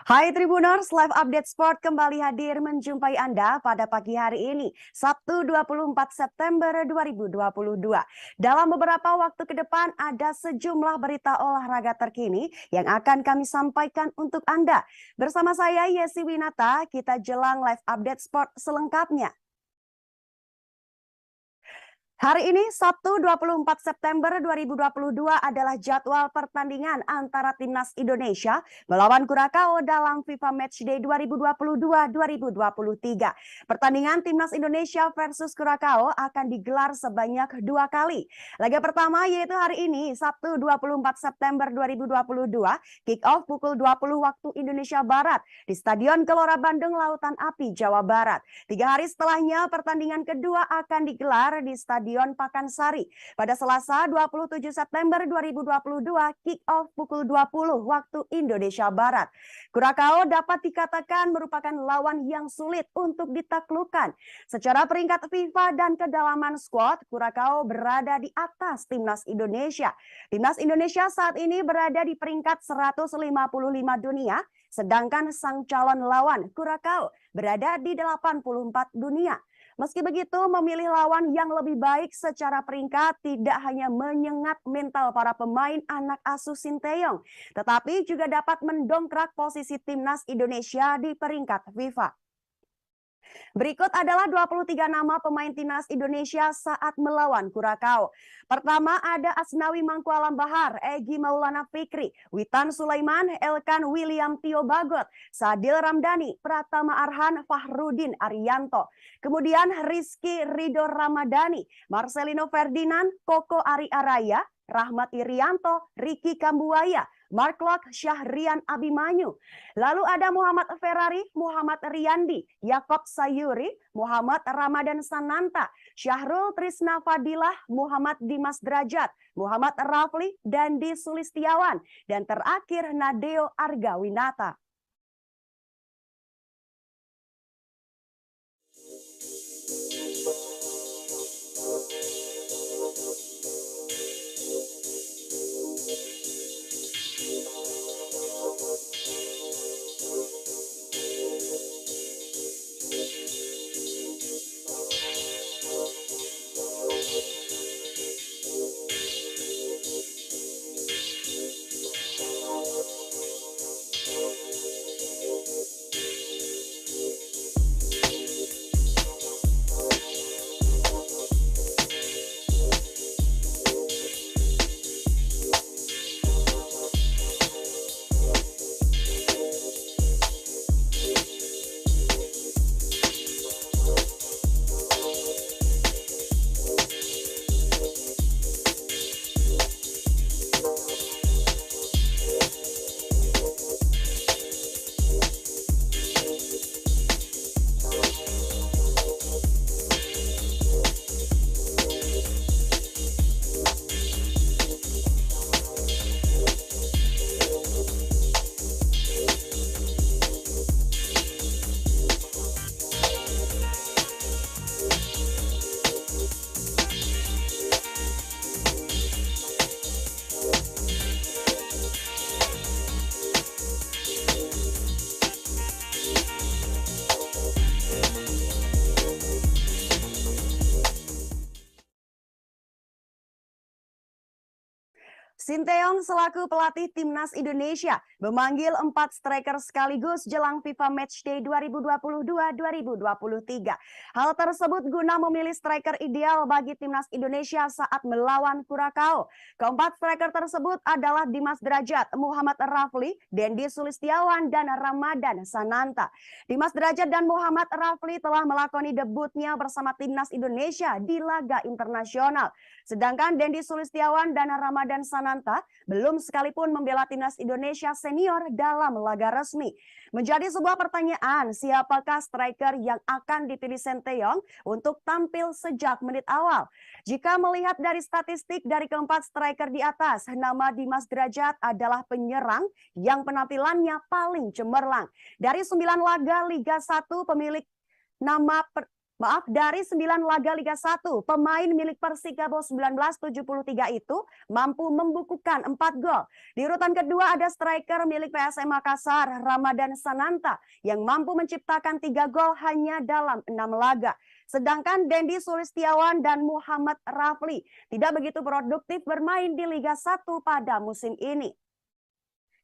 Hai Tribuners, Live Update Sport kembali hadir menjumpai Anda pada pagi hari ini, Sabtu 24 September 2022. Dalam beberapa waktu ke depan ada sejumlah berita olahraga terkini yang akan kami sampaikan untuk Anda. Bersama saya Yesi Winata, kita jelang Live Update Sport selengkapnya. Hari ini Sabtu 24 September 2022 adalah jadwal pertandingan antara Timnas Indonesia melawan Kurakao dalam FIFA Matchday 2022-2023. Pertandingan Timnas Indonesia versus Kurakao akan digelar sebanyak 2 kali. Laga pertama yaitu hari ini Sabtu 24 September 2022, kick off pukul 20 waktu Indonesia Barat di Stadion Gelora Bandung Lautan Api, Jawa Barat. 3 hari setelahnya pertandingan kedua akan digelar di Stadion Pakansari pada Selasa 27 September 2022, kick off pukul 20 waktu Indonesia Barat. Kurakao dapat dikatakan merupakan lawan yang sulit untuk ditaklukkan. Secara peringkat FIFA dan kedalaman skuad, Kurakao berada di atas Timnas Indonesia. Timnas Indonesia saat ini berada di peringkat 155 dunia, sedangkan sang calon lawan Kurakao berada di 84 dunia. Meski begitu, memilih lawan yang lebih baik secara peringkat tidak hanya menyengat mental para pemain anak asuh Sinteyong, tetapi juga dapat mendongkrak posisi Timnas Indonesia di peringkat FIFA. Berikut adalah 23 nama pemain Timnas Indonesia saat melawan Kurakao. Pertama ada Asnawi Mangkualam Bahar, Egy Maulana Fikri, Witan Sulaiman, Elkan William Tio Bagot, Sadil Ramdhani, Pratama Arhan, Fahrudin Arianto. Kemudian Rizky Ridho Ramadhani, Marcelino Ferdinand, Koko Ari Araya, Rahmat Irianto, Ricky Kambuaya, Mark Locke, Syahrian Abimanyu. Lalu ada Muhammad Ferrari, Muhammad Riyandi, Yakob Sayuri, Muhammad Ramadan Sananta, Syahrul Trisna Fadilah, Muhammad Dimas Derajat, Muhammad Rafli, Dandi Sulistiawan, dan terakhir Nadeo Argawinata. Sinteyong selaku pelatih Timnas Indonesia memanggil 4 striker sekaligus jelang FIFA Matchday 2022-2023. Hal tersebut guna memilih striker ideal bagi Timnas Indonesia saat melawan Kurakao. Keempat striker tersebut adalah Dimas Derajat, Muhammad Rafli, Dendi Sulistiawan, dan Ramadan Sananta. Dimas Derajat dan Muhammad Rafli telah melakoni debutnya bersama Timnas Indonesia di laga internasional. Sedangkan Dendi Sulistiawan dan Ramadan Sananta belum sekalipun membela Timnas Indonesia senior dalam laga resmi. Menjadi sebuah pertanyaan, siapakah striker yang akan dipilih Sinteyong untuk tampil sejak menit awal? Jika melihat dari statistik dari keempat striker di atas, nama Dimas Derajat adalah penyerang yang penampilannya paling cemerlang. Dari 9 laga Liga 1 pemilik nama Maaf, dari 9 laga Liga 1, pemain milik Persikabo 1973 itu mampu membukukan 4 gol. Di urutan kedua ada striker milik PSM Makassar, Ramadan Sananta, yang mampu menciptakan 3 gol hanya dalam 6 laga. Sedangkan Dendi Sulistiawan dan Muhammad Rafli tidak begitu produktif bermain di Liga 1 pada musim ini.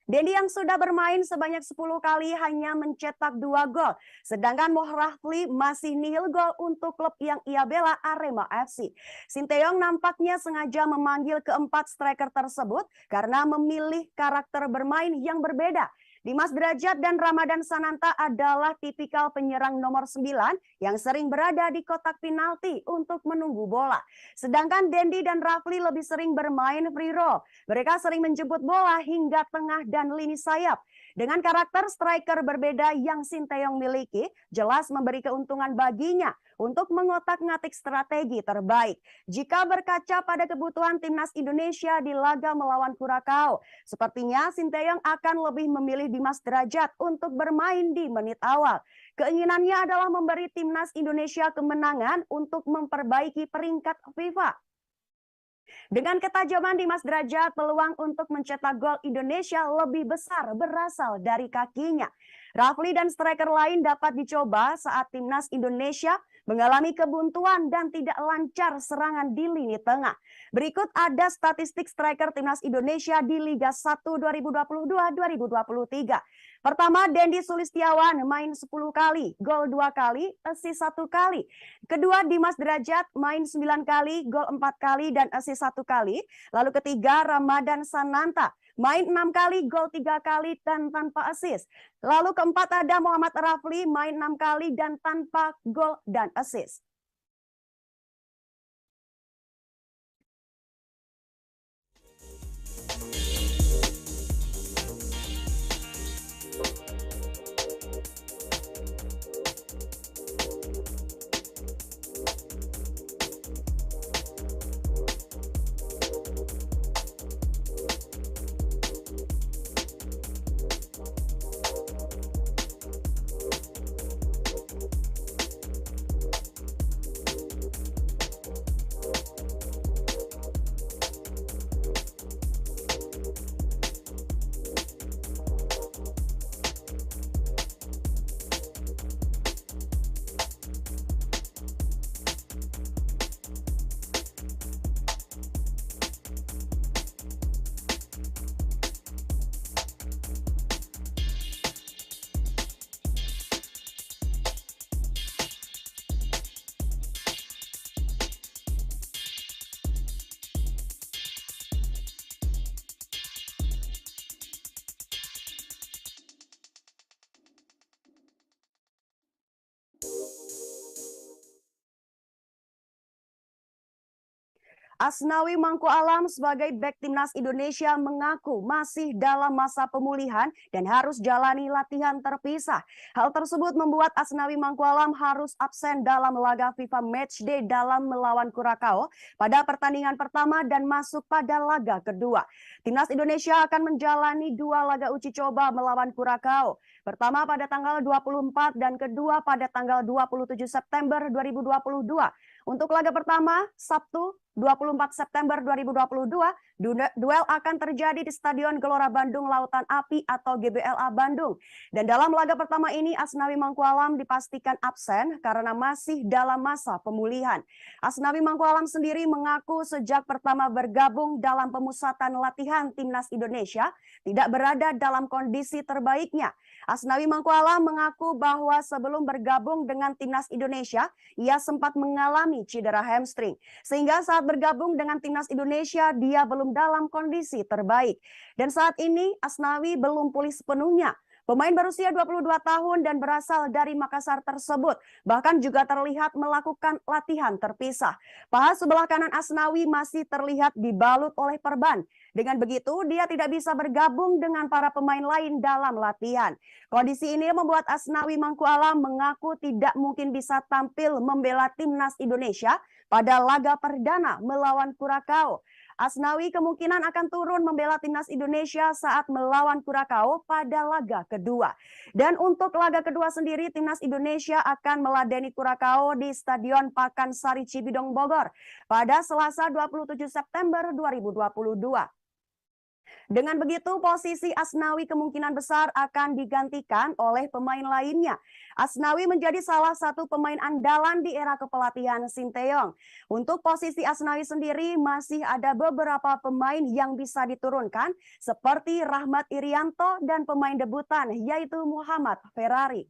Dendi yang sudah bermain sebanyak 10 kali hanya mencetak 2 gol. Sedangkan Rafli masih nihil gol untuk klub yang ia bela, Arema FC. Sinteyong nampaknya sengaja memanggil keempat striker tersebut karena memilih karakter bermain yang berbeda. Dimas Derajat dan Ramadan Sananta adalah tipikal penyerang nomor 9 yang sering berada di kotak penalti untuk menunggu bola. Sedangkan Dendi dan Rafli lebih sering bermain free roll. Mereka sering menjemput bola hingga tengah dan lini sayap. Dengan karakter striker berbeda yang Sinteyong miliki, jelas memberi keuntungan baginya untuk mengotak-ngatik strategi terbaik. Jika berkaca pada kebutuhan timnas Indonesia di laga melawan Curaçao, sepertinya Sinteyong akan lebih memilih Dimas Derajat untuk bermain di menit awal. Keinginannya adalah memberi timnas Indonesia kemenangan untuk memperbaiki peringkat FIFA. Dengan ketajaman Dimas Derajat, peluang untuk mencetak gol Indonesia lebih besar berasal dari kakinya. Rafli dan striker lain dapat dicoba saat timnas Indonesia mengalami kebuntuan dan tidak lancar serangan di lini tengah. Berikut ada statistik striker timnas Indonesia di Liga 1 2022-2023. Pertama, Dendi Sulistiawan main 10 kali, gol 2 kali, assist 1 kali. Kedua, Dimas Derajat main 9 kali, gol 4 kali dan assist 1 kali. Lalu ketiga, Ramadan Sananta main 6 kali, gol 3 kali dan tanpa assist. Lalu keempat ada Muhammad Rafli main 6 kali dan tanpa gol dan assist. Asnawi Mangku Alam sebagai bek timnas Indonesia mengaku masih dalam masa pemulihan dan harus jalani latihan terpisah. Hal tersebut membuat Asnawi Mangku Alam harus absen dalam laga FIFA Matchday dalam melawan Curaçao pada pertandingan pertama dan masuk pada laga kedua. Timnas Indonesia akan menjalani 2 laga uji coba melawan Curaçao. Pertama pada tanggal 24 dan kedua pada tanggal 27 September 2022. Untuk laga pertama, Sabtu 24 September 2022, duel akan terjadi di Stadion Gelora Bandung Lautan Api atau GBLA Bandung. Dan dalam laga pertama ini, Asnawi Mangku Alam dipastikan absen karena masih dalam masa pemulihan. Asnawi Mangku Alam sendiri mengaku sejak pertama bergabung dalam pemusatan latihan timnas Indonesia, tidak berada dalam kondisi terbaiknya. Asnawi Mangku Alam mengaku bahwa sebelum bergabung dengan timnas Indonesia, ia sempat mengalami cedera hamstring. Sehingga saat bergabung dengan timnas Indonesia, dia belum dalam kondisi terbaik. Dan saat ini Asnawi belum pulih sepenuhnya. Pemain berusia 22 tahun dan berasal dari Makassar tersebut bahkan juga terlihat melakukan latihan terpisah. Paha sebelah kanan Asnawi masih terlihat dibalut oleh perban. Dengan begitu, dia tidak bisa bergabung dengan para pemain lain dalam latihan. Kondisi ini membuat Asnawi Mangku Alam mengaku tidak mungkin bisa tampil membela timnas Indonesia pada laga perdana melawan Curaçao. Asnawi kemungkinan akan turun membela timnas Indonesia saat melawan Kurakao pada laga kedua. Dan untuk laga kedua sendiri, timnas Indonesia akan meladeni Kurakao di Stadion Pakansari Cibidong, Bogor pada Selasa 27 September 2022. Dengan begitu, posisi Asnawi kemungkinan besar akan digantikan oleh pemain lainnya. Asnawi menjadi salah satu pemain andalan di era kepelatihan Sinteyong. Untuk posisi Asnawi sendiri masih ada beberapa pemain yang bisa diturunkan seperti Rahmat Irianto dan pemain debutan yaitu Muhammad Ferrari.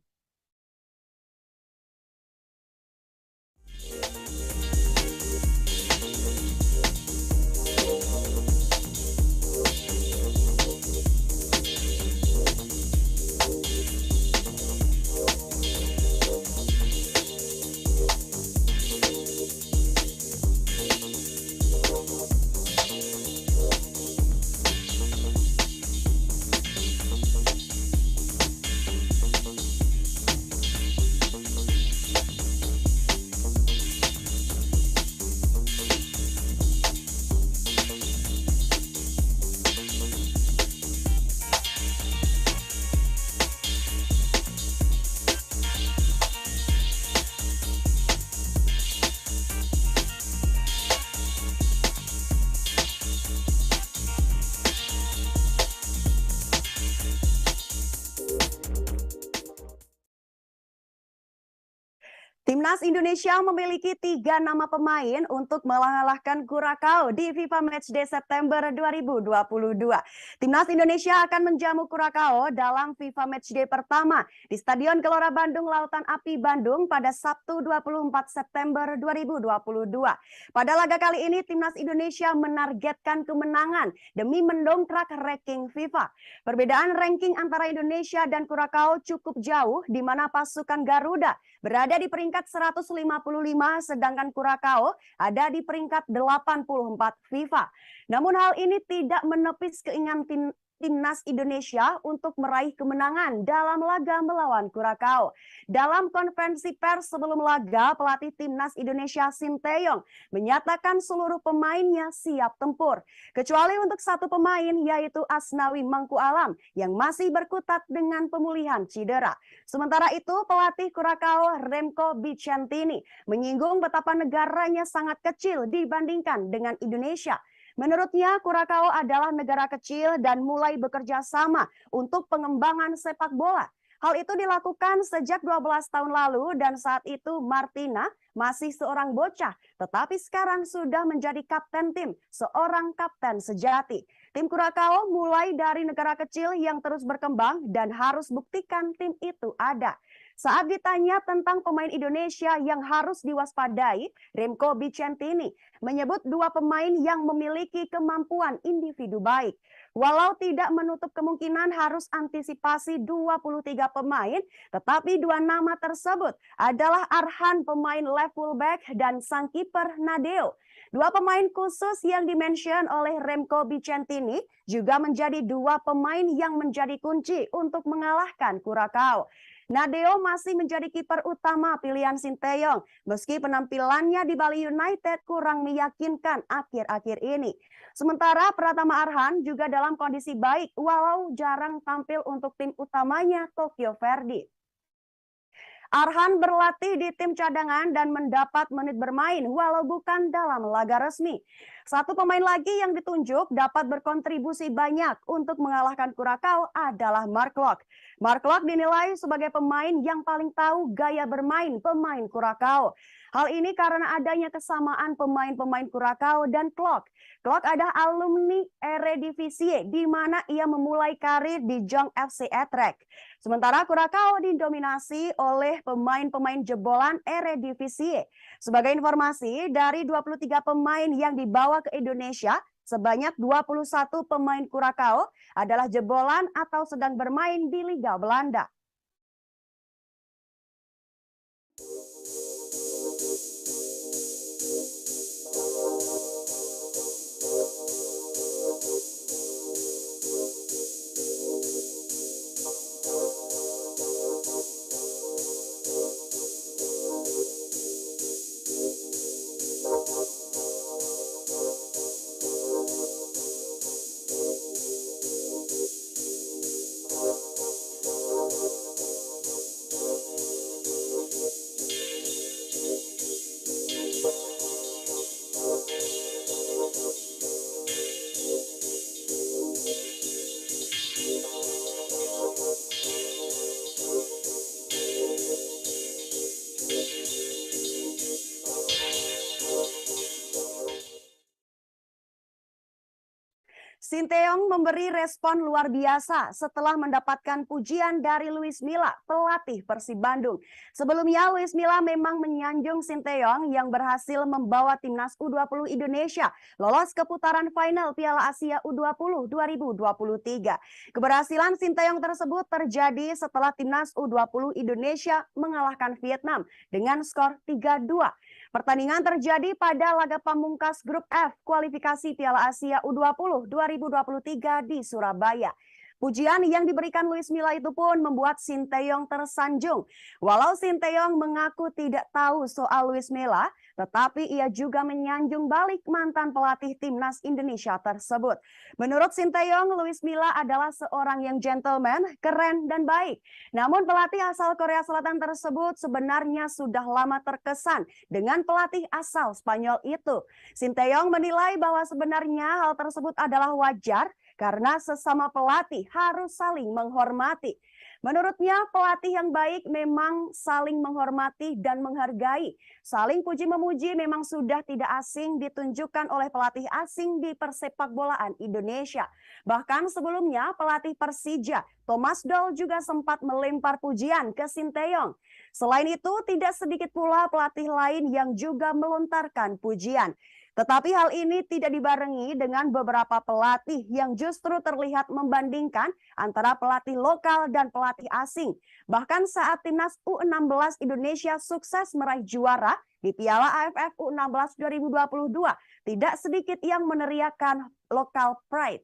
Timnas Indonesia memiliki 3 nama pemain untuk mengalahkan Kurakao di FIFA Matchday September 2022. Timnas Indonesia akan menjamu Kurakao dalam FIFA Matchday pertama di Stadion Gelora Bandung Lautan Api Bandung pada Sabtu 24 September 2022. Pada laga kali ini, Timnas Indonesia menargetkan kemenangan demi mendongkrak ranking FIFA. Perbedaan ranking antara Indonesia dan Kurakao cukup jauh, di mana pasukan Garuda berada di peringkat 155, sedangkan Kurakao ada di peringkat 84 FIFA. Namun hal ini tidak menepis keinginan Timnas Indonesia untuk meraih kemenangan dalam laga melawan Kurakao. Dalam konferensi pers sebelum laga, pelatih Timnas Indonesia Sinteyong menyatakan seluruh pemainnya siap tempur, kecuali untuk satu pemain yaitu Asnawi Mangku Alam yang masih berkutat dengan pemulihan cedera. Sementara itu, pelatih Kurakao Remco Bicentini menyinggung betapa negaranya sangat kecil dibandingkan dengan Indonesia. Menurutnya, Kurakao adalah negara kecil dan mulai bekerja sama untuk pengembangan sepak bola. Hal itu dilakukan sejak 12 tahun lalu dan saat itu Martina masih seorang bocah, tetapi sekarang sudah menjadi kapten tim, seorang kapten sejati. Tim Kurakao mulai dari negara kecil yang terus berkembang dan harus buktikan tim itu ada. Saat ditanya tentang pemain Indonesia yang harus diwaspadai, Remco Bicentini menyebut 2 pemain yang memiliki kemampuan individu baik. Walau tidak menutup kemungkinan harus antisipasi 23 pemain, tetapi 2 nama tersebut adalah Arhan pemain left fullback dan sang kiper Nadeo. 2 pemain khusus yang dimention oleh Remco Bicentini juga menjadi 2 pemain yang menjadi kunci untuk mengalahkan Kurakao. Nadeo masih menjadi kiper utama pilihan Sinteyong, meski penampilannya di Bali United kurang meyakinkan akhir-akhir ini. Sementara Pratama Arhan juga dalam kondisi baik, walau jarang tampil untuk tim utamanya Tokyo Verdy. Arhan berlatih di tim cadangan dan mendapat menit bermain walau bukan dalam laga resmi. Satu pemain lagi yang ditunjuk dapat berkontribusi banyak untuk mengalahkan Kurakao adalah Mark Klok. Mark Klok dinilai sebagai pemain yang paling tahu gaya bermain pemain Kurakao. Hal ini karena adanya kesamaan pemain-pemain Kurakao dan Klok. Klok adalah alumni Eredivisie di mana ia memulai karir di Jong FC Utrecht. Sementara Kurakao didominasi oleh pemain-pemain jebolan Eredivisie. Sebagai informasi, dari 23 pemain yang dibawa ke Indonesia, sebanyak 21 pemain Kurakao adalah jebolan atau sedang bermain di Liga Belanda. Sinteyong memberi respon luar biasa setelah mendapatkan pujian dari Luis Milla, pelatih Persib Bandung. Sebelumnya, Luis Milla memang menyanjung Sinteyong yang berhasil membawa timnas U20 Indonesia lolos ke putaran final Piala Asia U20 2023. Keberhasilan Sinteyong tersebut terjadi setelah timnas U20 Indonesia mengalahkan Vietnam dengan skor 3-2. Pertandingan terjadi pada laga pamungkas grup F kualifikasi Piala Asia U20 2023 di Surabaya. Pujian yang diberikan Luis Milla itu pun membuat Sinteyong tersanjung. Walau Sinteyong mengaku tidak tahu soal Luis Milla, tetapi ia juga menyanjung balik mantan pelatih timnas Indonesia tersebut. Menurut Sinteyong, Luis Milla adalah seorang yang gentleman, keren, dan baik. Namun pelatih asal Korea Selatan tersebut sebenarnya sudah lama terkesan dengan pelatih asal Spanyol itu. Sinteyong menilai bahwa sebenarnya hal tersebut adalah wajar karena sesama pelatih harus saling menghormati. Menurutnya, pelatih yang baik memang saling menghormati dan menghargai. Saling puji-memuji memang sudah tidak asing ditunjukkan oleh pelatih asing di persepakbolaan Indonesia. Bahkan sebelumnya, pelatih Persija, Thomas Doll juga sempat melempar pujian ke Sinteyong. Selain itu, tidak sedikit pula pelatih lain yang juga melontarkan pujian. Tetapi hal ini tidak dibarengi dengan beberapa pelatih yang justru terlihat membandingkan antara pelatih lokal dan pelatih asing. Bahkan saat timnas U16 Indonesia sukses meraih juara di Piala AFF U16 2022, tidak sedikit yang meneriakan local pride.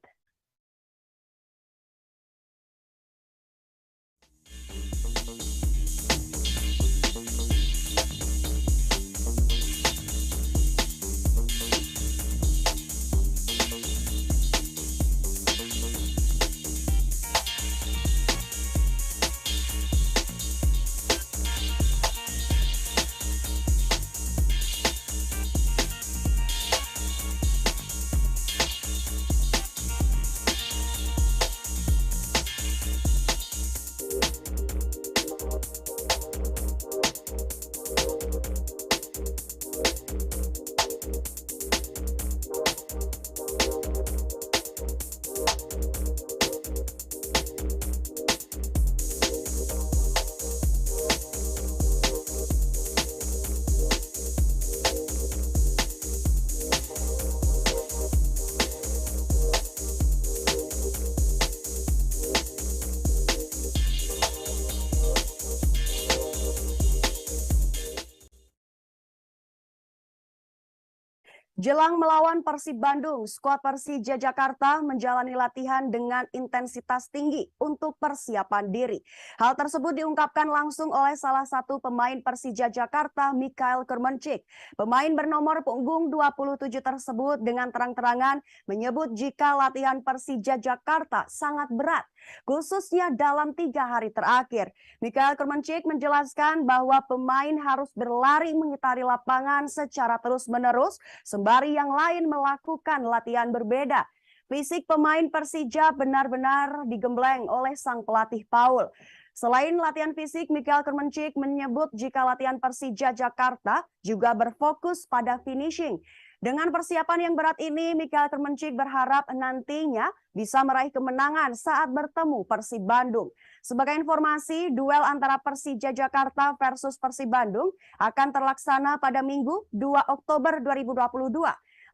Jelang melawan Persib Bandung, skuad Persija Jakarta menjalani latihan dengan intensitas tinggi untuk persiapan diri. Hal tersebut diungkapkan langsung oleh salah satu pemain Persija Jakarta, Michael Kermencik. Pemain bernomor punggung 27 tersebut dengan terang-terangan menyebut jika latihan Persija Jakarta sangat berat, khususnya dalam 3 hari terakhir. Michael Kermencik menjelaskan bahwa pemain harus berlari mengitari lapangan secara terus-menerus, sembari yang lain melakukan latihan berbeda. Fisik pemain Persija benar-benar digembleng oleh sang pelatih Paul. Selain latihan fisik, Michael Kermencik menyebut jika latihan Persija Jakarta juga berfokus pada finishing. Dengan persiapan yang berat ini, Michael Kermencik berharap nantinya bisa meraih kemenangan saat bertemu Persib Bandung. Sebagai informasi, duel antara Persija Jakarta versus Persib Bandung akan terlaksana pada Minggu 2 Oktober 2022.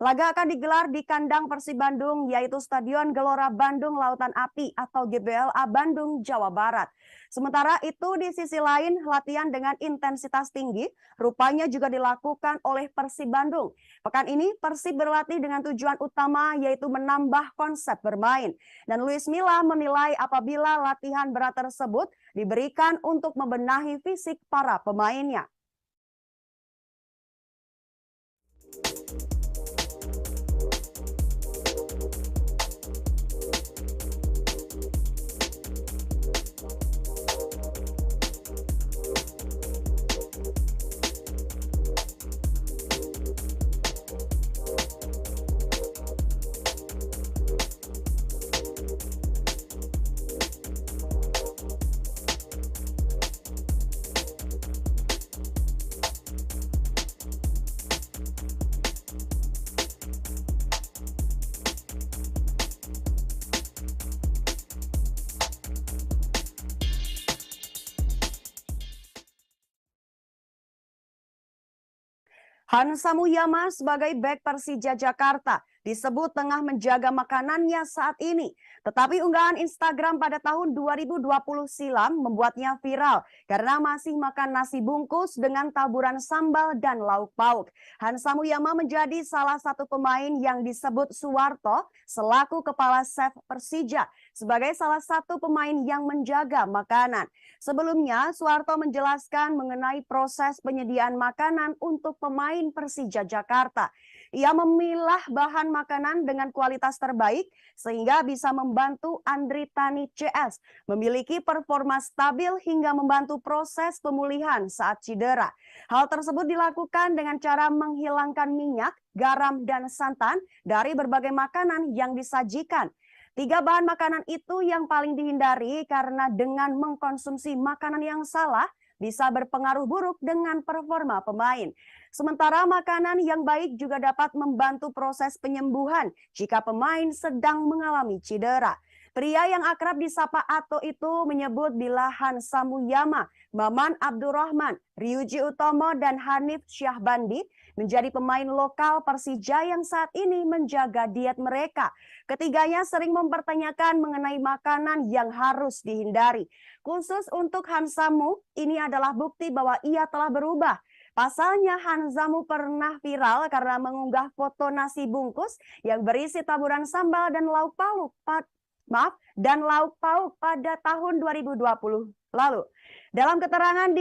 Laga akan digelar di kandang Persib Bandung, yaitu Stadion Gelora Bandung Lautan Api atau GBLA Bandung, Jawa Barat. Sementara itu di sisi lain, latihan dengan intensitas tinggi rupanya juga dilakukan oleh Persib Bandung. Pekan ini Persib berlatih dengan tujuan utama yaitu menambah konsep bermain. Dan Luis Milla menilai apabila latihan berat tersebut diberikan untuk membenahi fisik para pemainnya. Hansa Muyama sebagai bek Persija Jakarta disebut tengah menjaga makanannya saat ini. Tetapi unggahan Instagram pada tahun 2020 silam membuatnya viral karena masih makan nasi bungkus dengan taburan sambal dan lauk pauk. Hansa Muyama menjadi salah satu pemain yang disebut Suwarto selaku kepala chef Persija sebagai salah satu pemain yang menjaga makanan. Sebelumnya, Suwarto menjelaskan mengenai proses penyediaan makanan untuk pemain Persija Jakarta. Ia memilah bahan makanan dengan kualitas terbaik sehingga bisa membantu Andri Tani CS memiliki performa stabil hingga membantu proses pemulihan saat cedera. Hal tersebut dilakukan dengan cara menghilangkan minyak, garam, dan santan dari berbagai makanan yang disajikan. 3 bahan makanan itu yang paling dihindari karena dengan mengkonsumsi makanan yang salah bisa berpengaruh buruk dengan performa pemain. Sementara makanan yang baik juga dapat membantu proses penyembuhan jika pemain sedang mengalami cedera. Pria yang akrab disapa Ato itu menyebut bila Hansa Muyama, Maman Abdurrahman, Ryuji Utomo, dan Hanif Syahbandi menjadi pemain lokal Persija yang saat ini menjaga diet mereka. Ketiganya sering mempertanyakan mengenai makanan yang harus dihindari. Khusus untuk Hansamu, ini adalah bukti bahwa ia telah berubah. Pasalnya Hansamu pernah viral karena mengunggah foto nasi bungkus yang berisi taburan sambal dan lauk pauk pada tahun 2020 lalu. Dalam keterangan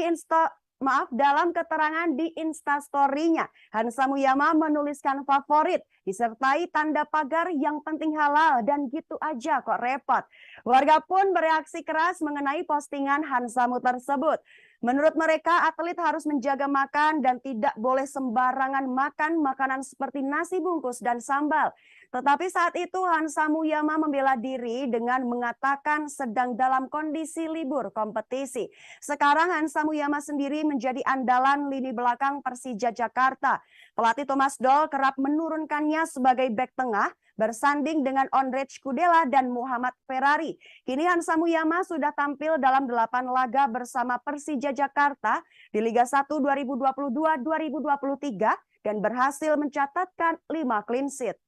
di Instastory-nya, Hansa Muyama menuliskan favorit disertai tanda pagar yang penting halal dan gitu aja kok repot. Warga pun bereaksi keras mengenai postingan Hansamu tersebut. Menurut mereka, atlet harus menjaga makan dan tidak boleh sembarangan makan makanan seperti nasi bungkus dan sambal. Tetapi saat itu Hansa Muyama membela diri dengan mengatakan sedang dalam kondisi libur kompetisi. Sekarang Hansa Muyama sendiri menjadi andalan lini belakang Persija Jakarta. Pelatih Thomas Doll kerap menurunkannya sebagai bek tengah, bersanding dengan Ondrej Kudela dan Muhammad Ferrari. Kini Hansa Muyama sudah tampil dalam 8 laga bersama Persija Jakarta di Liga 1 2022-2023 dan berhasil mencatatkan 5 clean sheet.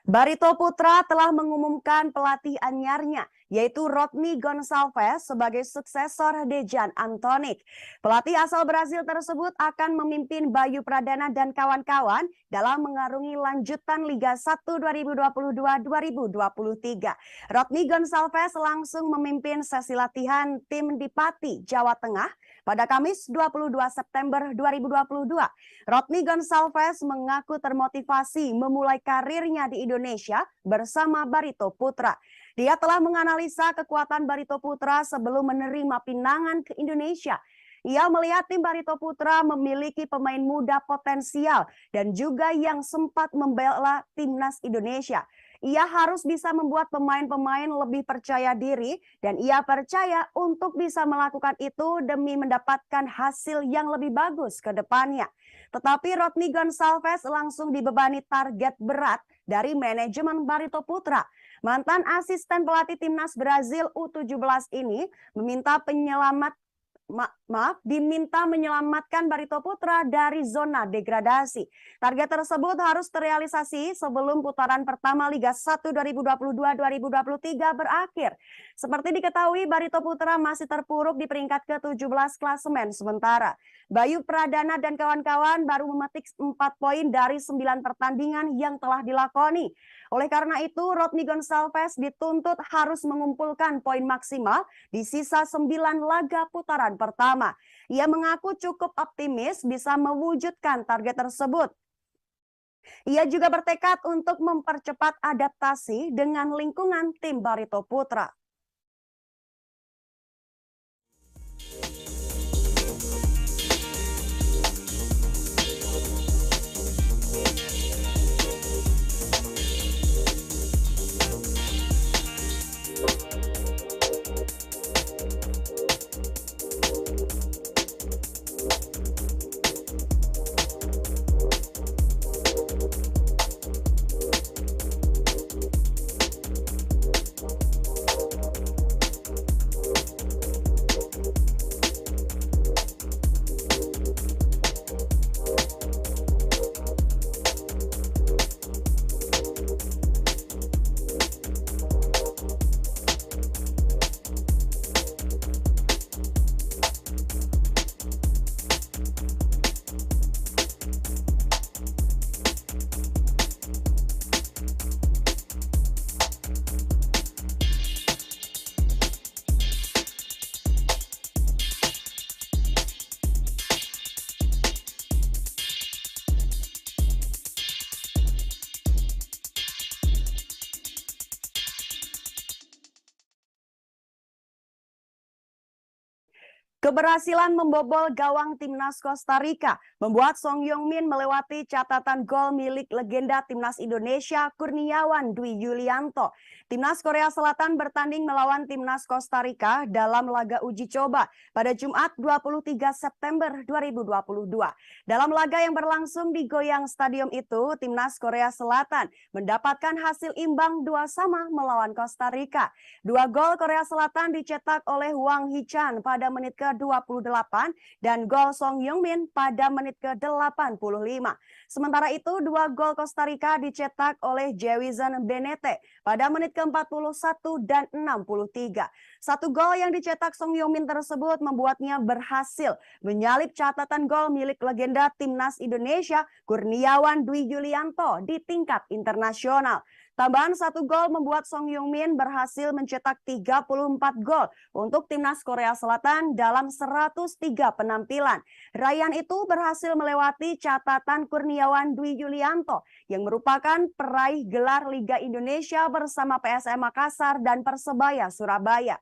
Barito Putra telah mengumumkan pelatih anyarnya, yaitu Rodney Gonçalves sebagai suksesor Dejan Anthonic. Pelatih asal Brasil tersebut akan memimpin Bayu Pradana dan kawan-kawan dalam mengarungi lanjutan Liga 1 2022-2023. Rodney Gonçalves langsung memimpin sesi latihan tim di Pati, Jawa Tengah pada Kamis 22 September 2022. Rodney Gonçalves mengaku termotivasi memulai karirnya di Indonesia bersama Barito Putra. Dia telah menganalisa kekuatan Barito Putra sebelum menerima pinangan ke Indonesia. Ia melihat tim Barito Putra memiliki pemain muda potensial dan juga yang sempat membela timnas Indonesia. Ia harus bisa membuat pemain-pemain lebih percaya diri dan ia percaya untuk bisa melakukan itu demi mendapatkan hasil yang lebih bagus ke depannya. Tetapi Rodney Gonçalves langsung dibebani target berat dari manajemen Barito Putra. Mantan asisten pelatih timnas Brazil U17 ini diminta menyelamatkan Barito Putra dari zona degradasi. Target tersebut harus terrealisasi sebelum putaran pertama Liga 1 2022-2023 berakhir. Seperti diketahui, Barito Putra masih terpuruk di peringkat ke-17 klasemen sementara. Bayu Pradana dan kawan-kawan baru memetik 4 poin dari 9 pertandingan yang telah dilakoni. Oleh karena itu, Rodney Gonçalves dituntut harus mengumpulkan poin maksimal di sisa 9 laga putaran pertama. Ia mengaku cukup optimis bisa mewujudkan target tersebut. Ia juga bertekad untuk mempercepat adaptasi dengan lingkungan tim Barito Putra. Keberhasilan membobol gawang timnas Costa Rica membuat Song Hyung-min melewati catatan gol milik legenda timnas Indonesia Kurniawan Dwi Yulianto. Timnas Korea Selatan bertanding melawan timnas Costa Rica dalam laga uji coba pada Jumat 23 September 2022. Dalam laga yang berlangsung di Goyang Stadium itu, timnas Korea Selatan mendapatkan hasil imbang 2-2 melawan Costa Rica. 2 gol Korea Selatan dicetak oleh Hwang Hee-chan pada menit ke-28 dan gol Song Hyung-min pada menit ke-85. Sementara itu, 2 gol Costa Rica dicetak oleh Jewison Benete pada menit ke-41 dan 63. 1 gol yang dicetak Song Hyung-min tersebut membuatnya berhasil menyalip catatan gol milik legenda timnas Indonesia Kurniawan Dwi Yulianto di tingkat internasional. Tambahan 1 gol membuat Song Hyung-min berhasil mencetak 34 gol untuk timnas Korea Selatan dalam 103 penampilan. Raihan itu berhasil melewati catatan Kurniawan Dwi Yulianto yang merupakan peraih gelar Liga Indonesia bersama PSM Makassar dan Persebaya Surabaya.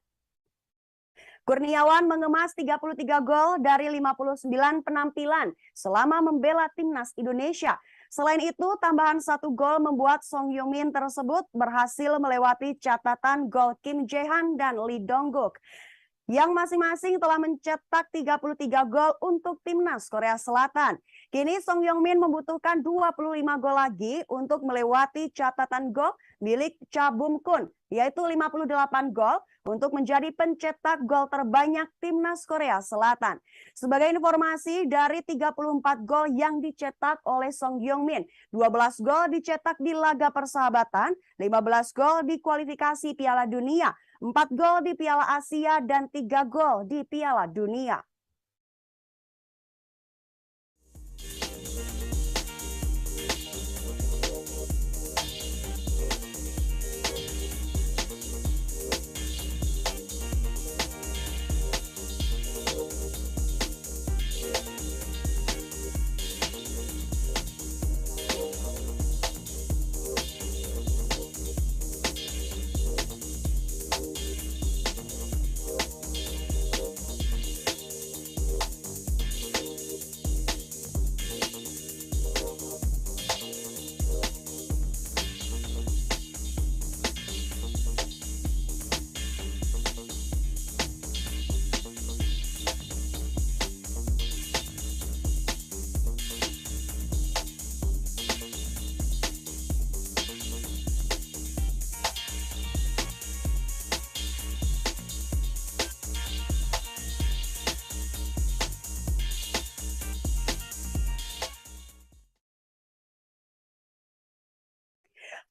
Kurniawan mengemas 33 gol dari 59 penampilan selama membela timnas Indonesia. Selain itu, tambahan 1 gol membuat Song Hyung-min tersebut berhasil melewati catatan gol Kim Jae-han dan Lee Dong-guk yang masing-masing telah mencetak 33 gol untuk timnas Korea Selatan. Kini Song Hyung-min membutuhkan 25 gol lagi untuk melewati catatan gol milik Cha Bum-kun, yaitu 58 gol untuk menjadi pencetak gol terbanyak timnas Korea Selatan. Sebagai informasi, dari 34 gol yang dicetak oleh Song Hyung-min, 12 gol dicetak di laga persahabatan, 15 gol di kualifikasi Piala Dunia, 4 gol di Piala Asia, dan 3 gol di Piala Dunia.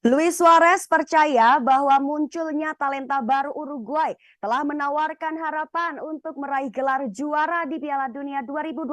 Luis Suarez percaya bahwa munculnya talenta baru Uruguay telah menawarkan harapan untuk meraih gelar juara di Piala Dunia 2022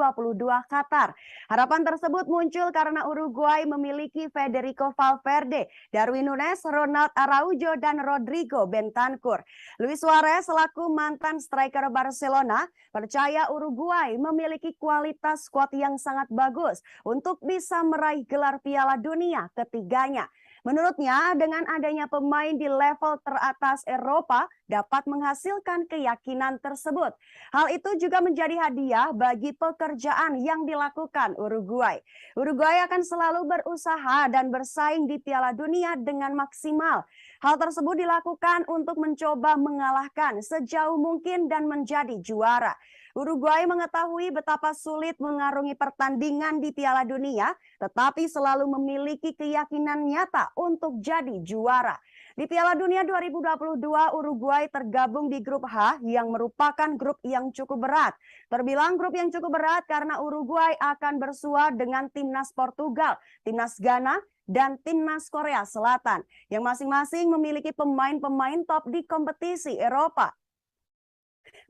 Qatar. Harapan tersebut muncul karena Uruguay memiliki Federico Valverde, Darwin Núñez, Ronald Araujo, dan Rodrigo Bentancur. Luis Suarez selaku mantan striker Barcelona percaya Uruguay memiliki kualitas skuad yang sangat bagus untuk bisa meraih gelar Piala Dunia ketiganya. Menurutnya, dengan adanya pemain di level teratas Eropa dapat menghasilkan keyakinan tersebut. Hal itu juga menjadi hadiah bagi pekerjaan yang dilakukan Uruguay. Uruguay akan selalu berusaha dan bersaing di Piala Dunia dengan maksimal. Hal tersebut dilakukan untuk mencoba mengalahkan sejauh mungkin dan menjadi juara. Uruguay mengetahui betapa sulit mengarungi pertandingan di Piala Dunia, tetapi selalu memiliki keyakinan nyata untuk jadi juara. Di Piala Dunia 2022, Uruguay tergabung di grup H yang merupakan grup yang cukup berat. Terbilang grup yang cukup berat karena Uruguay akan bersua dengan timnas Portugal, timnas Ghana, dan timnas Korea Selatan, yang masing-masing memiliki pemain-pemain top di kompetisi Eropa.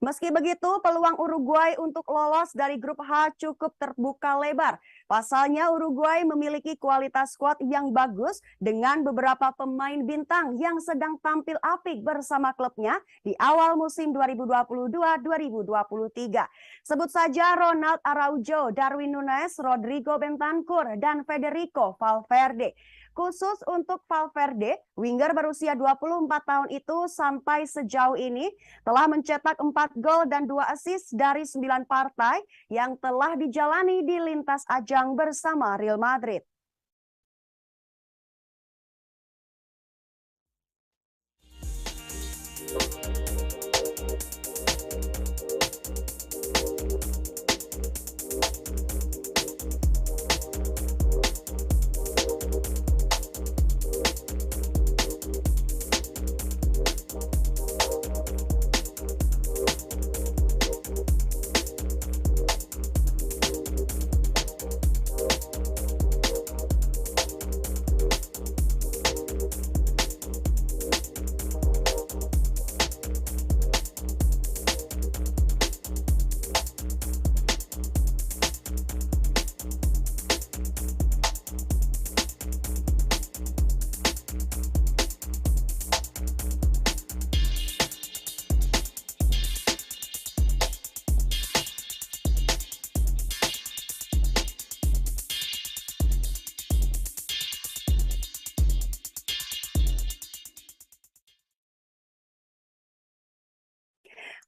Meski begitu, peluang Uruguay untuk lolos dari grup H cukup terbuka lebar. Pasalnya, Uruguay memiliki kualitas skuad yang bagus dengan beberapa pemain bintang yang sedang tampil apik bersama klubnya di awal musim 2022-2023. Sebut saja Ronald Araujo, Darwin Núñez, Rodrigo Bentancur, dan Federico Valverde. Khusus untuk Valverde, winger berusia 24 tahun itu sampai sejauh ini telah mencetak 4 gol dan 2 assist dari 9 partai yang telah dijalani di lintas ajang bersama Real Madrid.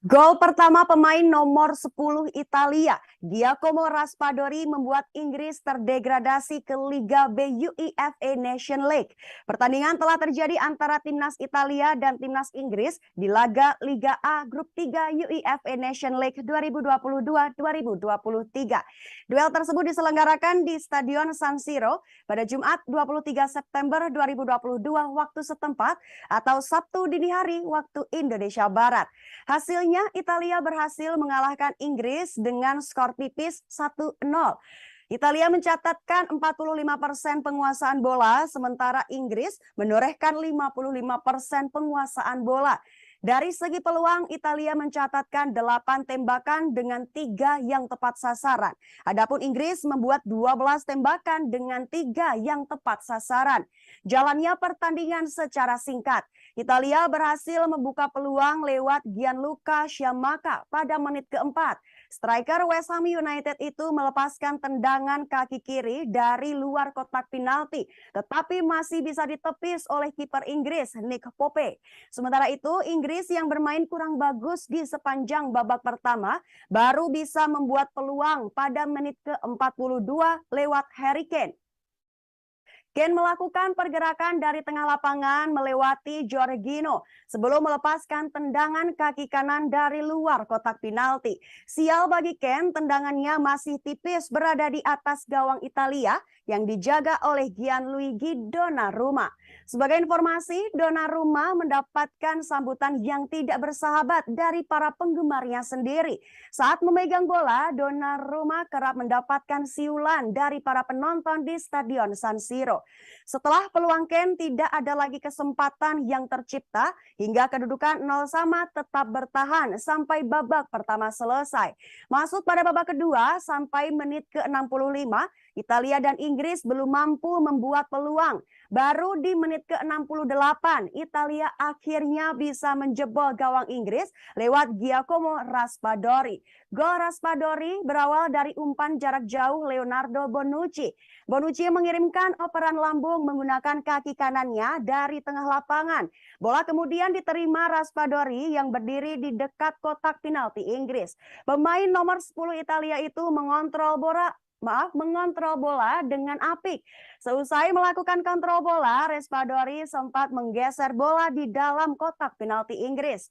Gol pertama pemain nomor 10 Italia, Giacomo Raspadori, membuat Inggris terdegradasi ke Liga B UEFA Nations League. Pertandingan telah terjadi antara timnas Italia dan timnas Inggris di laga Liga A Grup 3 UEFA Nations League 2022-2023. Duel tersebut diselenggarakan di Stadion San Siro pada Jumat 23 September 2022 waktu setempat atau Sabtu dini hari waktu Indonesia Barat. Hasilnya Italia berhasil mengalahkan Inggris dengan skor tipis 1-0. Italia mencatatkan 45% penguasaan bola, sementara Inggris menorehkan 55% penguasaan bola. Dari segi peluang, Italia mencatatkan 8 tembakan dengan 3 yang tepat sasaran. Adapun Inggris membuat 12 tembakan dengan 3 yang tepat sasaran. Jalannya pertandingan secara singkat. Italia berhasil membuka peluang lewat Gianluca Scamacca pada menit keempat. Striker West Ham United itu melepaskan tendangan kaki kiri dari luar kotak penalti, tetapi masih bisa ditepis oleh kiper Inggris Nick Pope. Sementara itu, Inggris yang bermain kurang bagus di sepanjang babak pertama baru bisa membuat peluang pada menit ke-42 lewat Harry Kane. Kane melakukan pergerakan dari tengah lapangan melewati Jorginho sebelum melepaskan tendangan kaki kanan dari luar kotak penalti. Sial bagi Kane, tendangannya masih tipis berada di atas gawang Italia yang dijaga oleh Gianluigi Donnarumma. Sebagai informasi, Donnarumma mendapatkan sambutan yang tidak bersahabat dari para penggemarnya sendiri. Saat memegang bola, Donnarumma kerap mendapatkan siulan dari para penonton di Stadion San Siro. Setelah peluang Kane tidak ada lagi kesempatan yang tercipta hingga kedudukan 0-0 tetap bertahan sampai babak pertama selesai. Masuk pada babak kedua sampai menit ke-65, Italia dan Inggris belum mampu membuat peluang. Baru di menit ke-68, Italia akhirnya bisa menjebol gawang Inggris lewat Giacomo Raspadori. Gol Raspadori berawal dari umpan jarak jauh Leonardo Bonucci. Bonucci mengirimkan operan lambung menggunakan kaki kanannya dari tengah lapangan. Bola kemudian diterima Raspadori yang berdiri di dekat kotak penalti Inggris. Pemain nomor 10 Italia itu mengontrol bola dengan apik. Seusai melakukan kontrol bola, Raspadori sempat menggeser bola di dalam kotak penalti Inggris.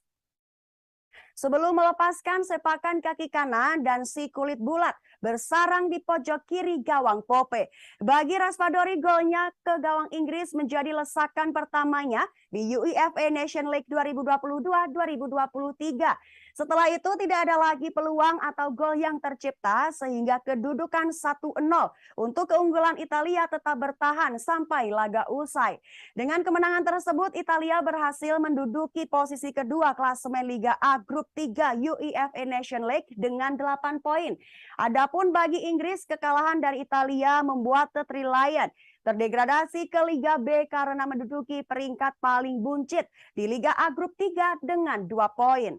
Sebelum melepaskan sepakan kaki kanan dan si kulit bulat bersarang di pojok kiri gawang Pope. Bagi Raspadori, golnya ke gawang Inggris menjadi lesakan pertamanya di UEFA Nations League 2022-2023. Setelah itu tidak ada lagi peluang atau gol yang tercipta sehingga kedudukan 1-0 untuk keunggulan Italia tetap bertahan sampai laga usai. Dengan kemenangan tersebut, Italia berhasil menduduki posisi kedua klasemen Liga A Grup 3 UEFA Nations League dengan 8 poin. Adapun bagi Inggris, kekalahan dari Italia membuat The Three Lions terdegradasi ke Liga B karena menduduki peringkat paling buncit di Liga A Grup 3 dengan 2 poin.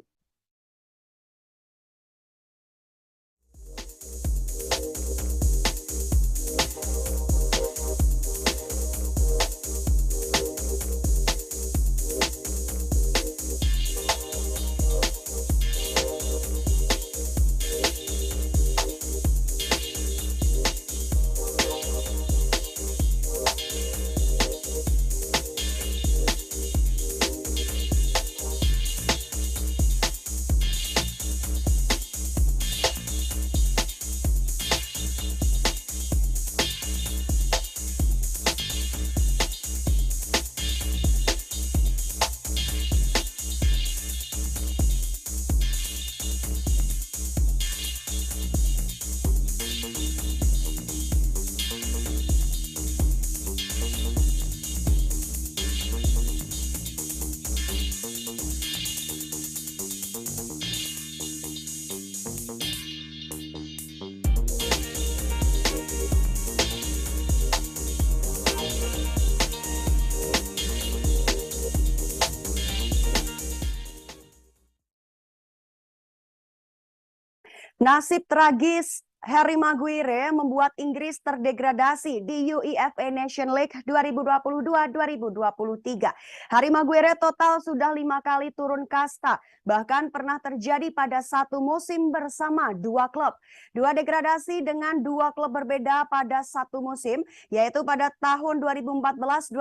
Nasib tragis Harry Maguire membuat Inggris terdegradasi di UEFA Nations League 2022-2023. Harry Maguire total sudah 5 kali turun kasta, bahkan pernah terjadi pada satu musim bersama dua klub. Dua degradasi dengan dua klub berbeda pada satu musim, yaitu pada tahun 2014-2015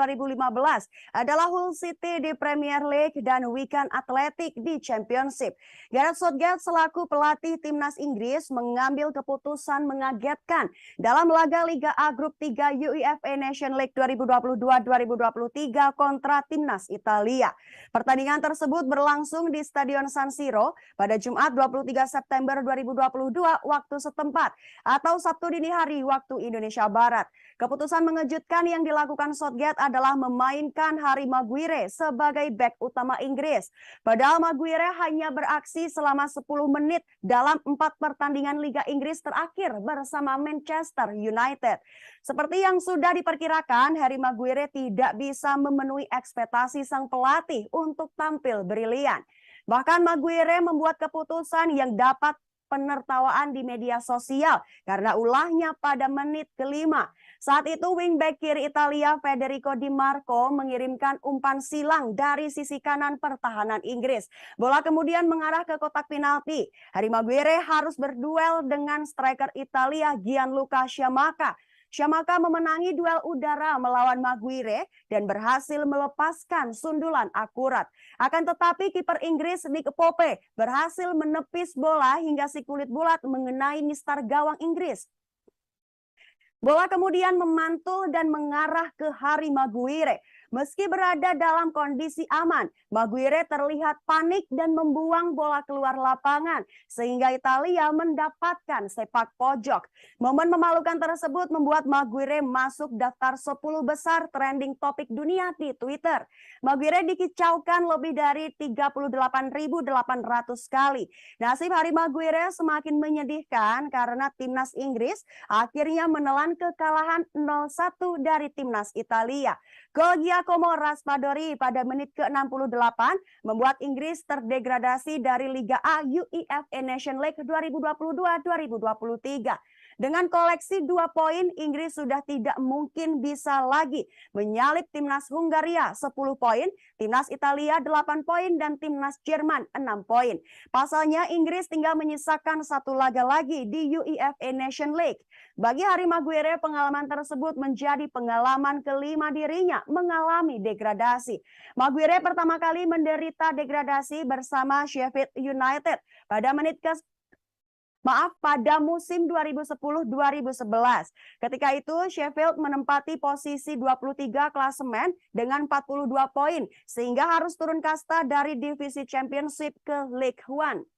adalah Hull City di Premier League dan Wigan Athletic di Championship. Gareth Southgate selaku pelatih timnas Inggris mengambil keputusan mengagetkan dalam laga Liga A Grup 3 UEFA Nations League 2022-2023 kontra timnas Italia. Pertandingan tersebut berlangsung di Stadion San Siro pada Jumat 23 September 2022 waktu setempat atau Sabtu dini hari waktu Indonesia Barat. Keputusan mengejutkan yang dilakukan Southgate adalah memainkan Harry Maguire sebagai bek utama Inggris. Padahal Maguire hanya beraksi selama 10 menit dalam 4 pertandingan Liga Inggris terakhir bersama Manchester United. Seperti yang sudah diperkirakan, Harry Maguire tidak bisa memenuhi ekspektasi sang pelatih untuk tampil brilian. Bahkan Maguire membuat keputusan yang dapat penertawaan di media sosial karena ulahnya pada menit ke-5. Saat itu wingback kiri Italia Federico Di Marco mengirimkan umpan silang dari sisi kanan pertahanan Inggris. Bola kemudian mengarah ke kotak penalti. Harry Maguire harus berduel dengan striker Italia Gianluca Scamacca. Scamacca memenangi duel udara melawan Maguire dan berhasil melepaskan sundulan akurat. Akan tetapi kiper Inggris Nick Pope berhasil menepis bola hingga si kulit bulat mengenai mistar gawang Inggris. Bola kemudian memantul dan mengarah ke Harry Maguire. Meski berada dalam kondisi aman, Maguire terlihat panik dan membuang bola keluar lapangan sehingga Italia mendapatkan sepak pojok. Momen memalukan tersebut membuat Maguire masuk daftar 10 besar trending topik dunia di Twitter. Maguire dikicaukan lebih dari 38.800 kali. Nasib Harry Maguire semakin menyedihkan karena timnas Inggris akhirnya menelan kekalahan 0-1 dari timnas Italia. Gol Giacomo Raspadori pada menit ke-68 membuat Inggris terdegradasi dari Liga A UEFA Nation League 2022-2023. Dengan koleksi 2 poin, Inggris sudah tidak mungkin bisa lagi menyalip timnas Hungaria 10 poin, timnas Italia 8 poin, dan timnas Jerman 6 poin. Pasalnya Inggris tinggal menyisakan 1 laga lagi di UEFA Nation League. Bagi Harry Maguire, pengalaman tersebut menjadi pengalaman kelima dirinya mengalami degradasi. Maguire pertama kali menderita degradasi bersama Sheffield United pada musim 2010-2011. Ketika itu Sheffield menempati posisi 23 klasemen dengan 42 poin sehingga harus turun kasta dari divisi Championship ke League One.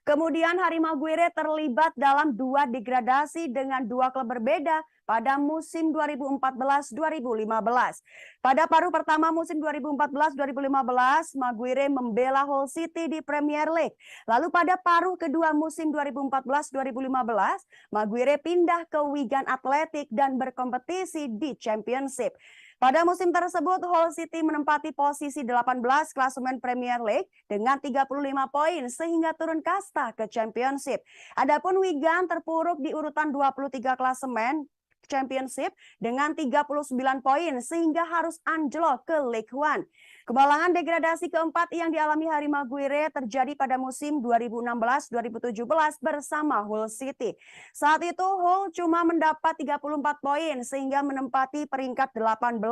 Kemudian Harry Maguire terlibat dalam 2 degradasi dengan 2 klub berbeda pada musim 2014-2015. Pada paruh pertama musim 2014-2015, Maguire membela Hull City di Premier League. Lalu pada paruh kedua musim 2014-2015, Maguire pindah ke Wigan Athletic dan berkompetisi di Championship. Pada musim tersebut, Hull City menempati posisi 18 klasemen Premier League dengan 35 poin sehingga turun kasta ke Championship. Adapun Wigan terpuruk di urutan 23 klasemen Championship dengan 39 poin sehingga harus anjlok ke League One. Kemalangan degradasi keempat yang dialami Harry Maguire terjadi pada musim 2016-2017 bersama Hull City. Saat itu Hull cuma mendapat 34 poin sehingga menempati peringkat 18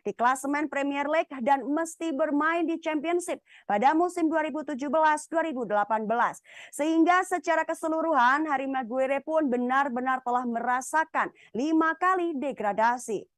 di klasemen Premier League dan mesti bermain di Championship pada musim 2017-2018. Sehingga secara keseluruhan Harry Maguire pun benar-benar telah merasakan 5 kali degradasi.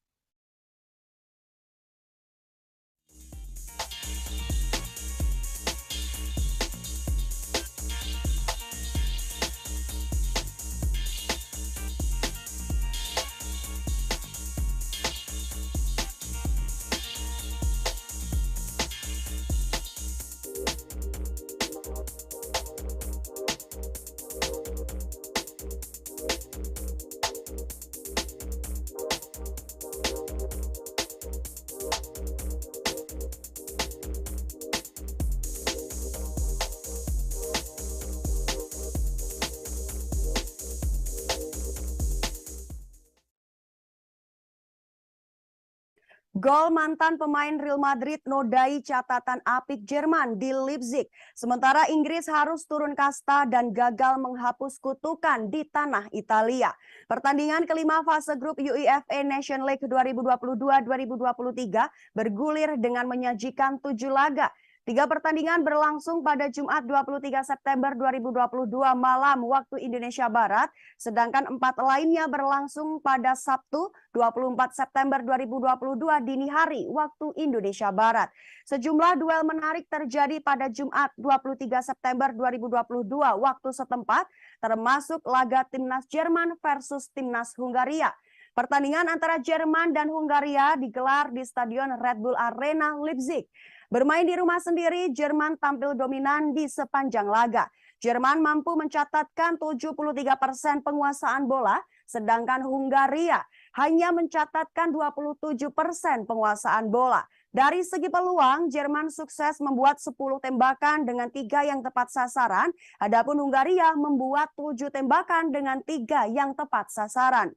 Gol mantan pemain Real Madrid nodai catatan apik Jerman di Leipzig. Sementara Inggris harus turun kasta dan gagal menghapus kutukan di tanah Italia. Pertandingan kelima fase grup UEFA Nation League 2022-2023 bergulir dengan menyajikan 7 laga. 3 pertandingan berlangsung pada Jumat 23 September 2022 malam waktu Indonesia Barat, sedangkan 4 lainnya berlangsung pada Sabtu 24 September 2022 dini hari waktu Indonesia Barat. Sejumlah duel menarik terjadi pada Jumat 23 September 2022 waktu setempat, termasuk laga timnas Jerman versus timnas Hungaria. Pertandingan antara Jerman dan Hungaria digelar di Stadion Red Bull Arena Leipzig. Bermain di rumah sendiri, Jerman tampil dominan di sepanjang laga. Jerman mampu mencatatkan 73% penguasaan bola, sedangkan Hungaria hanya mencatatkan 27% penguasaan bola. Dari segi peluang, Jerman sukses membuat 10 tembakan dengan 3 yang tepat sasaran, adapun Hungaria membuat 7 tembakan dengan 3 yang tepat sasaran.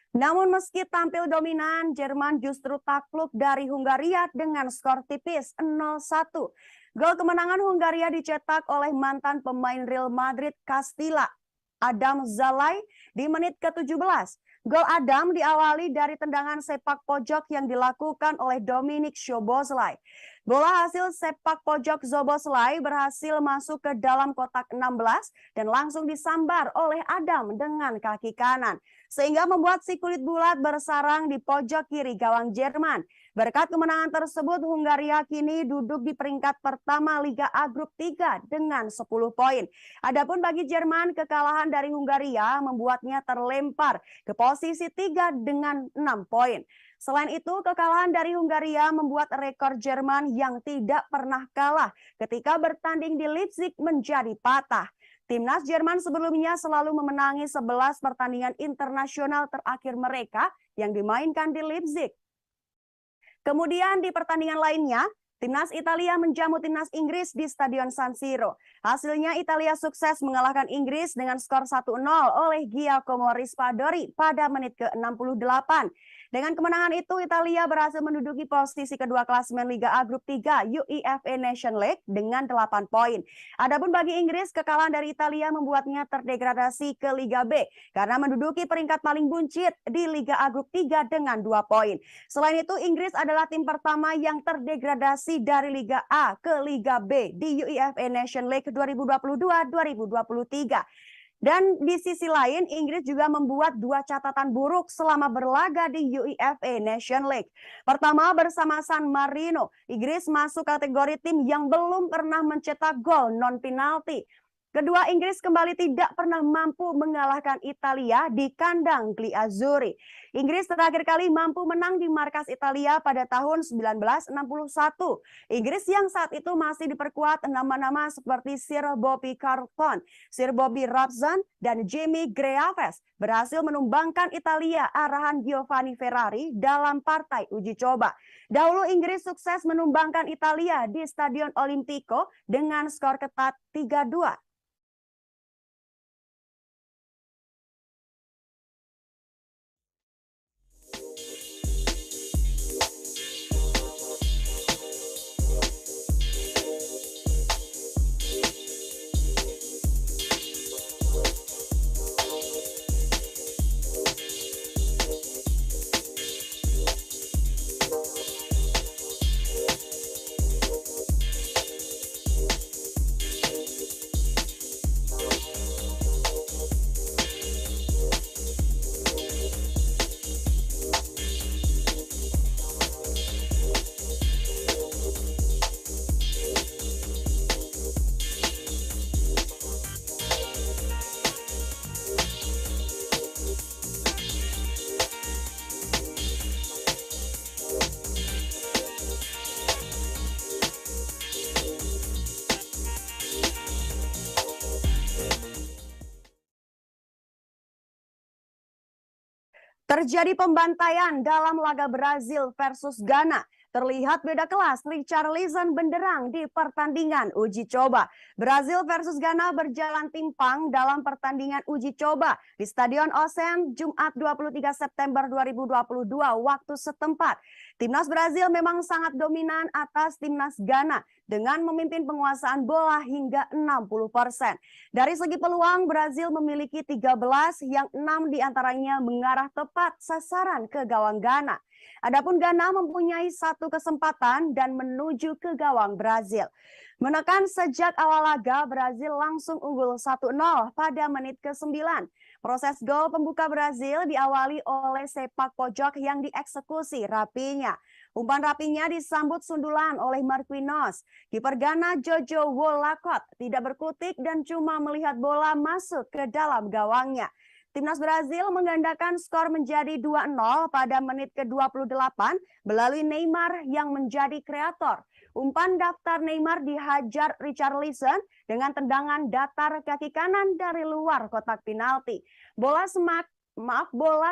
Namun meski tampil dominan, Jerman justru takluk dari Hungaria dengan skor tipis 0-1. Gol kemenangan Hungaria dicetak oleh mantan pemain Real Madrid Castilla, Adam Szalai di menit ke-17. Gol Adam diawali dari tendangan sepak pojok yang dilakukan oleh Dominik Szoboszlai. Bola hasil sepak pojok Szoboszlai berhasil masuk ke dalam kotak 16 dan langsung disambar oleh Adam dengan kaki kanan. sehingga membuat si kulit bulat bersarang di pojok kiri gawang Jerman. Berkat kemenangan tersebut, Hungaria kini duduk di peringkat pertama Liga A Grup 3 dengan 10 poin. Adapun bagi Jerman, kekalahan dari Hungaria membuatnya terlempar ke posisi 3 dengan 6 poin. Selain itu, kekalahan dari Hungaria membuat rekor Jerman yang tidak pernah kalah ketika bertanding di Leipzig menjadi patah. Timnas Jerman sebelumnya selalu memenangi 11 pertandingan internasional terakhir mereka yang dimainkan di Leipzig. Kemudian di pertandingan lainnya, Timnas Italia menjamu Timnas Inggris di Stadion San Siro. Hasilnya Italia sukses mengalahkan Inggris dengan skor 1-0 oleh Giacomo Raspadori pada menit ke-68. Dengan kemenangan itu, Italia berhasil menduduki posisi kedua klasemen Liga A Grup 3 UEFA Nation League dengan 8 poin. Adapun bagi Inggris, kekalahan dari Italia membuatnya terdegradasi ke Liga B karena menduduki peringkat paling buncit di Liga A Grup 3 dengan 2 poin. Selain itu, Inggris adalah tim pertama yang terdegradasi dari Liga A ke Liga B di UEFA Nation League 2022-2023. Dan di sisi lain, Inggris juga membuat 2 catatan buruk selama berlaga di UEFA Nation League. Pertama, bersama San Marino, Inggris masuk kategori tim yang belum pernah mencetak gol non-penalti. Kedua, Inggris kembali tidak pernah mampu mengalahkan Italia di kandang Gli Azzurri. Inggris terakhir kali mampu menang di markas Italia pada tahun 1961. Inggris yang saat itu masih diperkuat nama-nama seperti Sir Bobby Charlton, Sir Bobby Robson, dan Jamie Greaves berhasil menumbangkan Italia arahan Giovanni Ferrari dalam partai uji coba. Dahulu Inggris sukses menumbangkan Italia di Stadion Olimpico dengan skor ketat 3-2. Terjadi pembantaian dalam laga Brazil versus Ghana. Terlihat beda kelas Richarlison benderang di pertandingan uji coba. Brazil versus Ghana berjalan timpang dalam pertandingan uji coba di Stadion Osen Jumat 23 September 2022 waktu setempat. Timnas Brazil memang sangat dominan atas timnas Ghana dengan memimpin penguasaan bola hingga 60%. Dari segi peluang, Brazil memiliki 13 yang 6 diantaranya mengarah tepat sasaran ke gawang Ghana. Adapun Ghana mempunyai 1 kesempatan dan menuju ke gawang Brazil. Menekan sejak awal laga, Brazil langsung unggul 1-0 pada menit ke-9. Proses gol pembuka Brazil diawali oleh sepak pojok yang dieksekusi Rapinha. Umpan Rapinha disambut sundulan oleh Marquinhos. Kiper Ghana Jojo Wolakot tidak berkutik dan cuma melihat bola masuk ke dalam gawangnya. Timnas Brazil menggandakan skor menjadi 2-0 pada menit ke-28 melalui Neymar yang menjadi kreator. Umpan daftar Neymar dihajar Richarlison dengan tendangan datar kaki kanan dari luar kotak penalti. Bola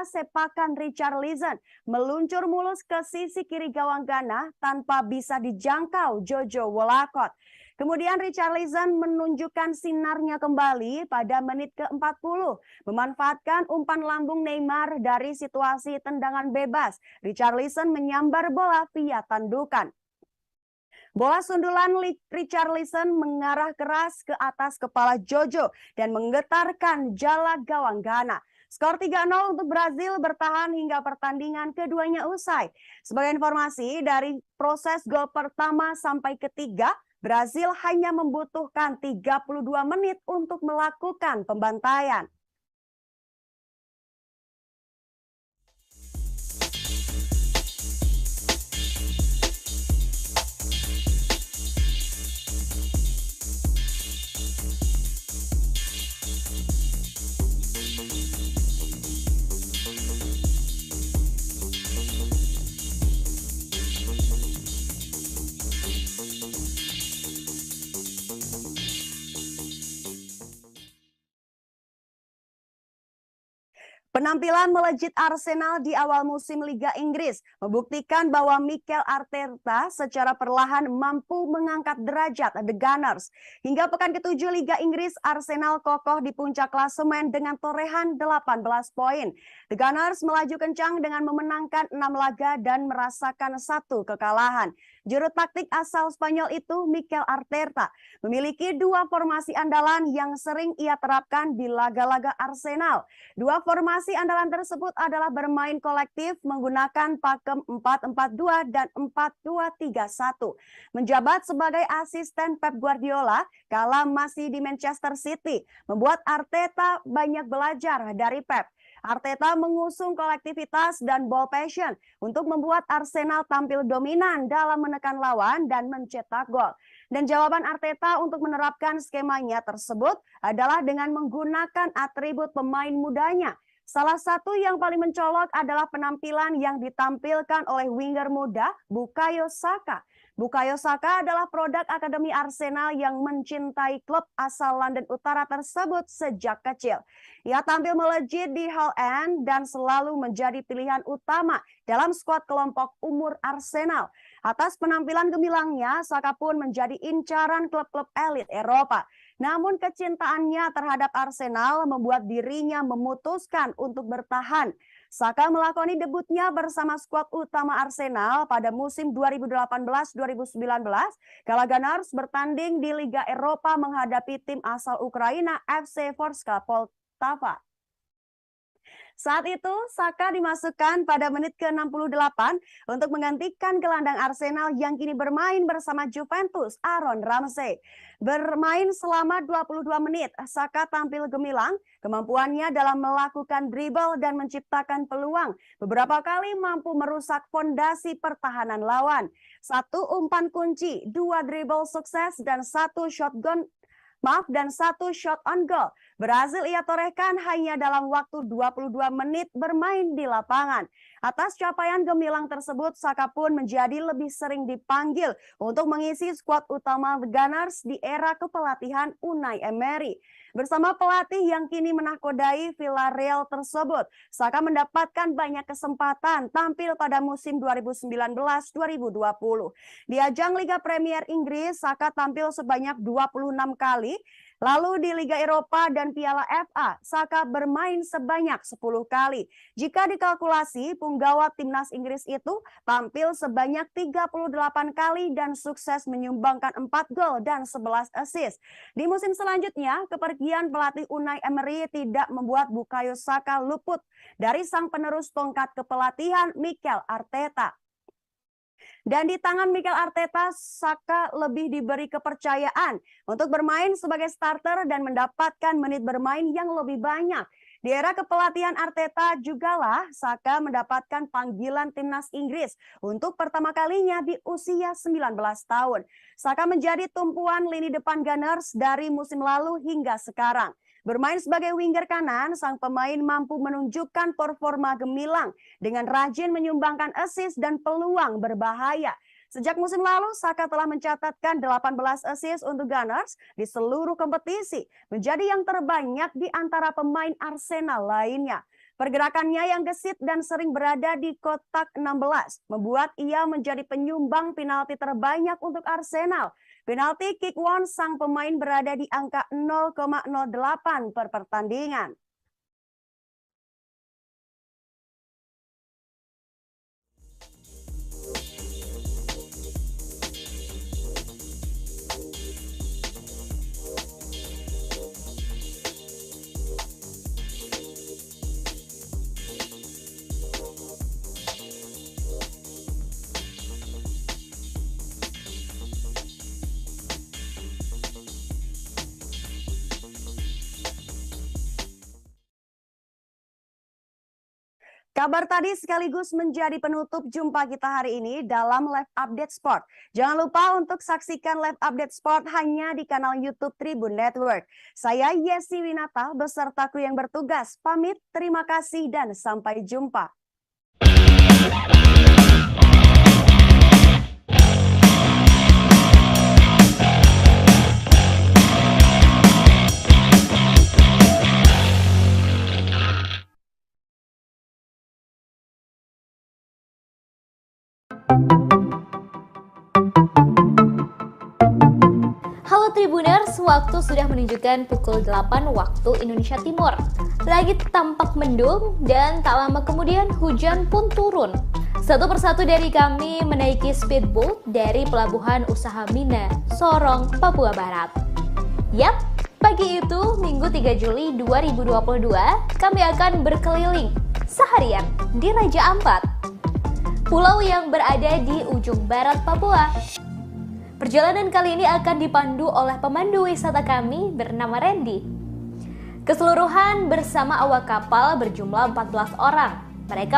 sepakan Richarlison meluncur mulus ke sisi kiri gawang Ghana tanpa bisa dijangkau Jojo Wolakot. Kemudian Richarlison menunjukkan sinarnya kembali pada menit ke-40. Memanfaatkan umpan lambung Neymar dari situasi tendangan bebas, Richarlison menyambar bola via tandukan. Bola sundulan Richarlison mengarah keras ke atas kepala Jojo dan menggetarkan jala gawang Ghana. Skor 3-0 untuk Brazil bertahan hingga pertandingan keduanya usai. Sebagai informasi, dari proses gol pertama sampai ketiga, Brazil hanya membutuhkan 32 menit untuk melakukan pembantaian. Penampilan melejit Arsenal di awal musim Liga Inggris membuktikan bahwa Mikel Arteta secara perlahan mampu mengangkat derajat The Gunners. Hingga pekan ke-7 Liga Inggris, Arsenal kokoh di puncak klasemen dengan torehan 18 poin. The Gunners melaju kencang dengan memenangkan 6 laga dan merasakan 1 kekalahan. Juru taktik asal Spanyol itu, Mikel Arteta, memiliki 2 formasi andalan yang sering ia terapkan di laga-laga Arsenal. 2 formasi andalan tersebut adalah bermain kolektif menggunakan pakem 4-4-2 dan 4-2-3-1. Menjabat sebagai asisten Pep Guardiola kala masih di Manchester City, membuat Arteta banyak belajar dari Pep. Arteta mengusung kolektivitas dan ball passion untuk membuat Arsenal tampil dominan dalam menekan lawan dan mencetak gol. Dan jawaban Arteta untuk menerapkan skemanya tersebut adalah dengan menggunakan atribut pemain mudanya. Salah satu yang paling mencolok adalah penampilan yang ditampilkan oleh winger muda Bukayo Saka. Bukayo Saka adalah produk Akademi Arsenal yang mencintai klub asal London Utara tersebut sejak kecil. Ia tampil melejit di Hull End dan selalu menjadi pilihan utama dalam skuad kelompok umur Arsenal. Atas penampilan gemilangnya, Saka pun menjadi incaran klub-klub elit Eropa. Namun kecintaannya terhadap Arsenal membuat dirinya memutuskan untuk bertahan. Saka melakoni debutnya bersama skuad utama Arsenal pada musim 2018-2019 kala Gunners bertanding di Liga Eropa menghadapi tim asal Ukraina FC Forska Poltava. Saat itu, Saka dimasukkan pada menit ke-68 untuk menggantikan gelandang Arsenal yang kini bermain bersama Juventus, Aaron Ramsey. Bermain selama 22 menit, Saka tampil gemilang. Kemampuannya dalam melakukan dribble dan menciptakan peluang beberapa kali mampu merusak fondasi pertahanan lawan. 1 umpan kunci, 2 dribble sukses, dan 1 shot on goal berhasil ia torehkan hanya dalam waktu 22 menit bermain di lapangan. Atas capaian gemilang tersebut, Saka pun menjadi lebih sering dipanggil untuk mengisi skuad utama The Gunners di era kepelatihan Unai Emery. Bersama pelatih yang kini menahkodai Villarreal tersebut, Saka mendapatkan banyak kesempatan tampil pada musim 2019-2020. Di ajang Liga Premier Inggris, Saka tampil sebanyak 26 kali. Lalu di Liga Eropa dan Piala FA, Saka bermain sebanyak 10 kali. Jika dikalkulasi, punggawa timnas Inggris itu tampil sebanyak 38 kali dan sukses menyumbangkan 4 gol dan 11 assist. Di musim selanjutnya, kepergian pelatih Unai Emery tidak membuat Bukayo Saka luput dari sang penerus tongkat kepelatihan Mikel Arteta. Dan di tangan Mikel Arteta, Saka lebih diberi kepercayaan untuk bermain sebagai starter dan mendapatkan menit bermain yang lebih banyak. Di era kepelatihan Arteta jugalah Saka mendapatkan panggilan timnas Inggris untuk pertama kalinya di usia 19 tahun. Saka menjadi tumpuan lini depan Gunners dari musim lalu hingga sekarang. Bermain sebagai winger kanan, sang pemain mampu menunjukkan performa gemilang dengan rajin menyumbangkan assist dan peluang berbahaya. Sejak musim lalu, Saka telah mencatatkan 18 assist untuk Gunners di seluruh kompetisi, menjadi yang terbanyak di antara pemain Arsenal lainnya. Pergerakannya yang gesit dan sering berada di kotak 16 membuat ia menjadi penyumbang penalti terbanyak untuk Arsenal. Penalti kick won sang pemain berada di angka 0,08 per pertandingan. Kabar tadi sekaligus menjadi penutup jumpa kita hari ini dalam Live Update Sport. Jangan lupa untuk saksikan Live Update Sport hanya di kanal YouTube Tribun Network. Saya Yesi Winata beserta kru yang bertugas pamit, terima kasih dan sampai jumpa. Halo Tribuners, waktu sudah menunjukkan pukul 8 waktu Indonesia Timur. Langit tampak mendung dan tak lama kemudian hujan pun turun. Satu persatu dari kami menaiki speedboat dari Pelabuhan Usaha Mina, Sorong, Papua Barat. Yap, pagi itu Minggu 3 Juli 2022, kami akan berkeliling seharian di Raja Ampat, pulau yang berada di ujung barat Papua. Perjalanan kali ini akan dipandu oleh pemandu wisata kami bernama Randy. Keseluruhan bersama awak kapal berjumlah 14 orang. Mereka